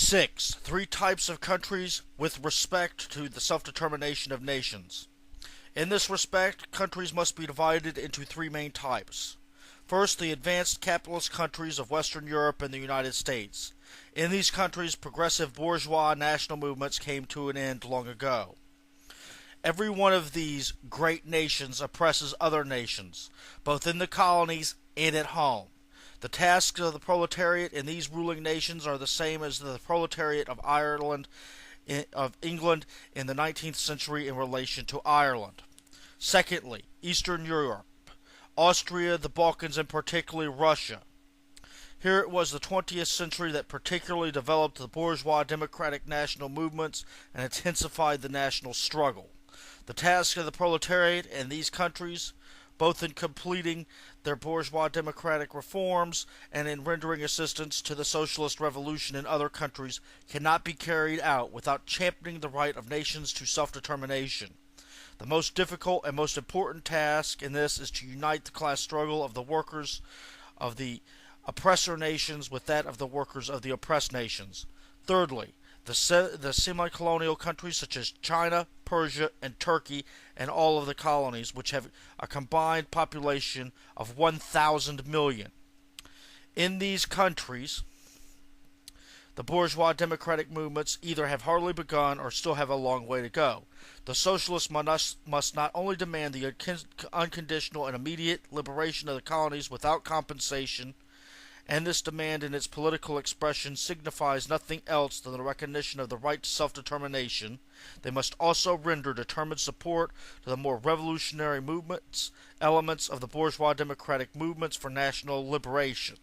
6. Three types of countries with respect to the self-determination of nations. In this respect, countries must be divided into three main types. First, the advanced capitalist countries of Western Europe and the United States. In these countries, progressive bourgeois national movements came to an end long ago. Every one of these great nations oppresses other nations, both in the colonies and at home. The tasks of the proletariat in these ruling nations are the same as the proletariat of England in the 19th century in relation to Ireland. Secondly, Eastern Europe, Austria, the Balkans, and particularly Russia. Here it was the 20th century that particularly developed the bourgeois democratic national movements and intensified the national struggle. The task of the proletariat in these countries, both in completing their bourgeois democratic reforms and in rendering assistance to the socialist revolution in other countries, cannot be carried out without championing the right of nations to self-determination. The most difficult and most important task in this is to unite the class struggle of the workers of the oppressor nations with that of the workers of the oppressed nations. Thirdly, the semi-colonial countries such as China, Persia, and Turkey, and all of the colonies, which have a combined population of 1,000 million. In these countries, the bourgeois democratic movements either have hardly begun or still have a long way to go. The socialists must not only demand the unconditional and immediate liberation of the colonies without compensation, and this demand in its political expression signifies nothing else than the recognition of the right to self-determination. They must also render determined support to the more revolutionary elements of the bourgeois democratic movements for national liberation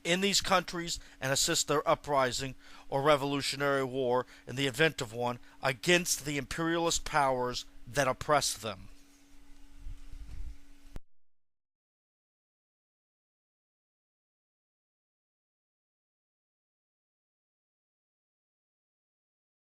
in these countries, and assist their uprising or revolutionary war, in the event of one, against the imperialist powers that oppress them.